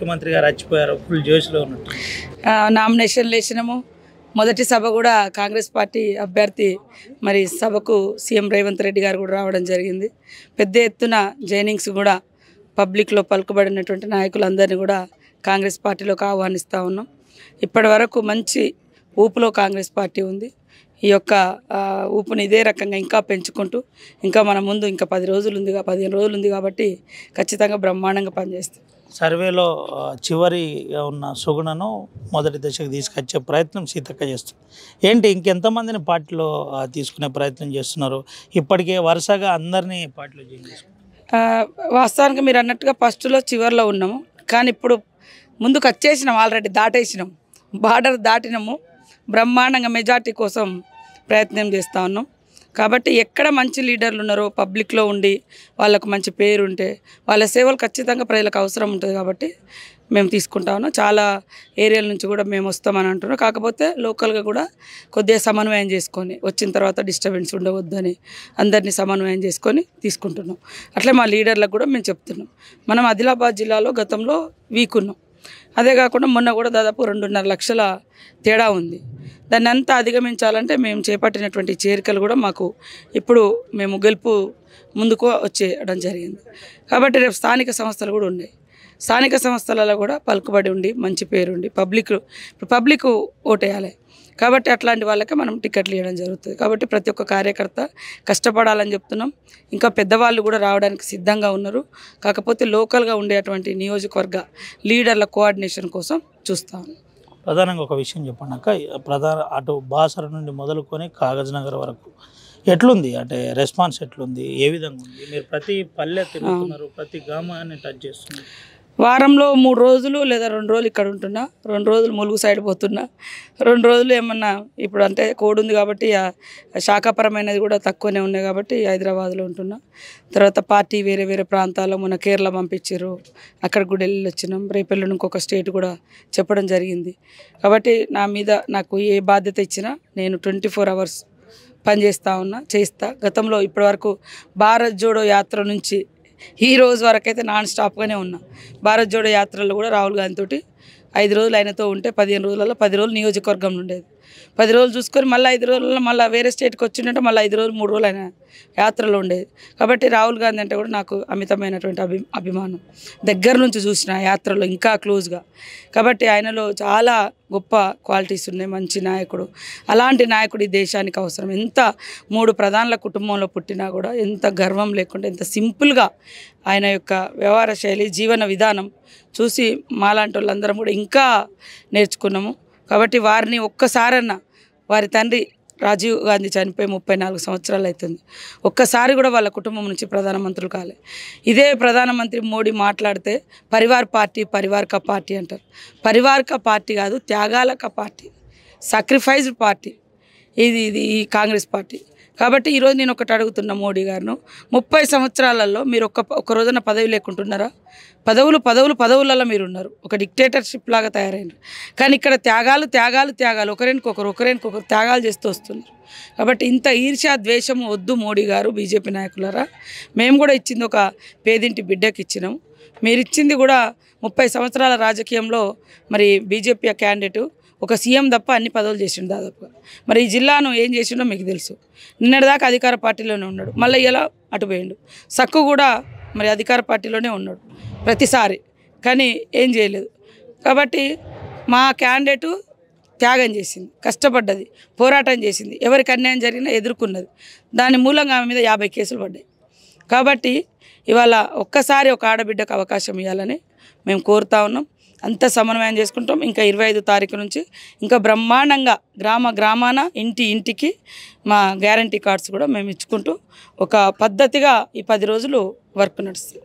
ముఖ్యమంత్రి గారు వచ్చిపోయారు, ఫుల్ జోష్లో ఉన్నట్టు. నామినేషన్లు వేసినాము. మొదటి సభ కూడా కాంగ్రెస్ పార్టీ అభ్యర్థి మరి సభకు సీఎం రేవంత్ రెడ్డి గారు కూడా రావడం జరిగింది. పెద్ద ఎత్తున జైనింగ్స్ కూడా పబ్లిక్లో పలుకుబడినటువంటి నాయకులందరినీ కూడా కాంగ్రెస్ పార్టీలోకి ఆహ్వానిస్తూ ఉన్నాం. ఇప్పటి వరకు మంచి ఊపులో కాంగ్రెస్ పార్టీ ఉంది. ఈ యొక్క ఊపుని ఇదే రకంగా ఇంకా పెంచుకుంటూ ఇంకా మన ముందు ఇంకా 15 రోజులు ఉంది కాబట్టి ఖచ్చితంగా బ్రహ్మాండంగా పనిచేస్తాం. సర్వేలో చివరిగా ఉన్న సుగుణను మొదటి దశకు తీసుకొచ్చే ప్రయత్నం సీతక్క చేస్తుంది. ఏంటి ఇంకెంతమందిని పార్టీలో తీసుకునే ప్రయత్నం చేస్తున్నారు? ఇప్పటికే వరుసగా అందరినీ పార్టీలో జాయిన్ చేసుకున్నారు. వాస్తవానికి మీరు అన్నట్టుగా ఫస్ట్లో చివరిలో ఉన్నాము, కానీ ఇప్పుడు ముందుకు వచ్చేసినాం, ఆల్రెడీ దాటేసినాం, బార్డర్ దాటినాము. బ్రహ్మాండంగా మెజార్టీ కోసం ప్రయత్నం చేస్తూ ఉన్నాం. కాబట్టి ఎక్కడ మంచి లీడర్లు ఉన్నారో పబ్లిక్లో ఉండి వాళ్ళకు మంచి పేరు ఉంటే వాళ్ళ సేవలు ఖచ్చితంగా ప్రజలకు అవసరం ఉంటుంది. కాబట్టి మేము తీసుకుంటా ఉన్నాం. చాలా ఏరియాల నుంచి కూడా మేము వస్తామని అంటున్నాం. కాకపోతే లోకల్గా కూడా కొద్దిగా సమన్వయం చేసుకొని వచ్చిన తర్వాత డిస్టర్బెన్స్ ఉండవద్దని అందరినీ సమన్వయం చేసుకొని తీసుకుంటున్నాం. అట్లే మా లీడర్లకు కూడా మేము చెప్తున్నాం. మనం ఆదిలాబాద్ జిల్లాలో గతంలో వీక్ ఉన్నాం. అదే కాకుండా మొన్న కూడా దాదాపు 2.5 లక్షల తేడా ఉంది. దాన్ని అంతా అధిగమించాలంటే మేము చేపట్టినటువంటి చేరికలు కూడా మాకు ఇప్పుడు మేము గెలుపు ముందుకు వచ్చేయడం జరిగింది. కాబట్టి రేపు స్థానిక సంస్థలు కూడా ఉన్నాయి. స్థానిక సంస్థలలో కూడా పలుకుబడి ఉండి మంచి పేరుండి పబ్లిక్ ఓటేయాలి. కాబట్టి అట్లాంటి వాళ్ళకే మనం టికెట్లు ఇవ్వడం జరుగుతుంది. కాబట్టి ప్రతి ఒక్క కార్యకర్త కష్టపడాలని చెప్తున్నాం. ఇంకా పెద్దవాళ్ళు కూడా రావడానికి సిద్ధంగా ఉన్నారు. కాకపోతే లోకల్గా ఉండేటువంటి నియోజకవర్గ లీడర్ల కోఆర్డినేషన్ కోసం చూస్తాం. ప్రధానంగా ఒక విషయం చెప్పండి అక్క, అటు బాసర నుండి మొదలుకొని కాగజ్ నగర్ వరకు ఎట్లుంది, అంటే రెస్పాన్స్ ఎట్లుంది, ఏ విధంగా ఉంది? మీరు ప్రతి పల్లె తిరుగుతున్నారు, ప్రతి గ్రామాన్ని టచ్ చేస్తున్నారు. వారంలో 3 రోజులు లేదా 2 రోజులు ఇక్కడ ఉంటున్నా, 2 రోజులు ములుగు సైడ్ పోతున్నా, 2 రోజులు ఏమన్నా ఇప్పుడు అంటే కోడ్ ఉంది కాబట్టి శాఖాపరమైనది కూడా తక్కువనే ఉన్నాయి కాబట్టి హైదరాబాద్లో ఉంటున్నా. తర్వాత పార్టీ వేరే వేరే ప్రాంతాల్లో మొన్న కేరళ పంపించారు, అక్కడ కూడా వెళ్ళి వచ్చినాం. రేపెల్లుండి ఇంకొక స్టేట్ కూడా చెప్పడం జరిగింది. కాబట్టి నా మీద నాకు ఏ బాధ్యత ఇచ్చినా నేను 24 అవర్స్ పనిచేస్తూ ఉన్నా, చేస్తా. గతంలో ఇప్పటివరకు భారత్ జోడో యాత్ర నుంచి ఈ రోజు వరకు అయితే నాన్ స్టాప్గానే ఉన్నా. భారత్ జోడో యాత్రలో కూడా రాహుల్ గాంధీ తోటి 5 రోజులు ఆయనతో ఉంటే 15 రోజులలో 10 రోజులు నియోజకవర్గంలో ఉండేది. 10 రోజులు చూసుకొని మళ్ళీ 5 రోజులలో మళ్ళీ వేరే స్టేట్కి వచ్చిందంటే మళ్ళీ 5 రోజులు 3 రోజులు ఆయన యాత్రలో ఉండేది. కాబట్టి రాహుల్ గాంధీ అంటే కూడా నాకు అమితమైనటువంటి అభిమానం. దగ్గర నుంచి చూసిన యాత్రలో ఇంకా క్లోజ్గా. కాబట్టి ఆయనలో చాలా గొప్ప క్వాలిటీస్ ఉన్నాయి, మంచి నాయకుడు. అలాంటి నాయకుడు ఈ దేశానికి అవసరం. ఎంత 3 ప్రధానుల కుటుంబంలో పుట్టినా కూడా ఎంత గర్వం లేకుండా ఎంత సింపుల్గా ఆయన యొక్క వ్యవహార శైలి, జీవన విధానం చూసి మాలాంటి వాళ్ళందరం కూడా ఇంకా నేర్చుకున్నాము. కాబట్టి వారిని ఒక్కసారన్నా, వారి తండ్రి రాజీవ్ గాంధీ చనిపోయి 34 సంవత్సరాలు అవుతుంది, ఒక్కసారి కూడా వాళ్ళ కుటుంబం నుంచి ప్రధానమంత్రులు కాలే. ఇదే ప్రధానమంత్రి మోడీ మాట్లాడితే పరివార్ కా పార్టీ అంటారు. పరివార్ కా పార్టీ కాదు, త్యాగాల కా పార్టీ, సాక్రిఫైస్డ్ పార్టీ ఇది ఈ కాంగ్రెస్ పార్టీ. కాబట్టి ఈరోజు నేను ఒకటి అడుగుతున్నా మోడీ గారిను, 30 సంవత్సరాలలో మీరు ఒక్క రోజున పదవి లేకుంటున్నారా? పదవులలో మీరు ఉన్నారు, ఒక డిక్టేటర్షిప్ లాగా తయారైనారు. కానీ ఇక్కడ త్యాగాలు ఒకరికొకరు త్యాగాలు చేస్తూ వస్తున్నారు. కాబట్టి ఇంత ఈర్ష్య ద్వేషం వద్దు మోడీ గారు, బీజేపీ నాయకులారా. మేము కూడా ఇచ్చింది ఒక పేదింటి బిడ్డకి ఇచ్చినాం. మీరు ఇచ్చింది కూడా 30 సంవత్సరాల రాజకీయంలో మరి బీజేపీ క్యాండిడేటు ఒక సీఎం తప్ప అన్ని పదవులు చేసిండు దాదాపుగా. మరి ఈ జిల్లాను ఏం చేసిండో మీకు తెలుసు. నిన్నటిదాకా అధికార పార్టీలోనే ఉన్నాడు, మళ్ళీ ఇలా అటు పోయిండు. సక్కు కూడా మరి అధికార పార్టీలోనే ఉన్నాడు ప్రతిసారి, కానీ ఏం చేయలేదు. కాబట్టి మా క్యాండిడేటు త్యాగం చేసింది, కష్టపడ్డది, పోరాటం చేసింది, ఎవరికి అన్యాయం జరిగినా ఎదుర్కొన్నది. దాని మూలంగా ఆమె మీద 50 కేసులు పడ్డాయి. కాబట్టి ఇవాళ ఒక్కసారి ఒక ఆడబిడ్డకు అవకాశం ఇవ్వాలని మేము కోరుతా ఉన్నాం. అంత సమన్వయం చేసుకుంటాం. ఇంకా 25 తారీఖు నుంచి ఇంకా బ్రహ్మాండంగా గ్రామాన ఇంటికి మా గ్యారంటీ కార్డ్స్ కూడా మేము ఇచ్చుకుంటూ ఒక పద్ధతిగా ఈ 10 రోజులు వర్క్ నడుస్తుంది.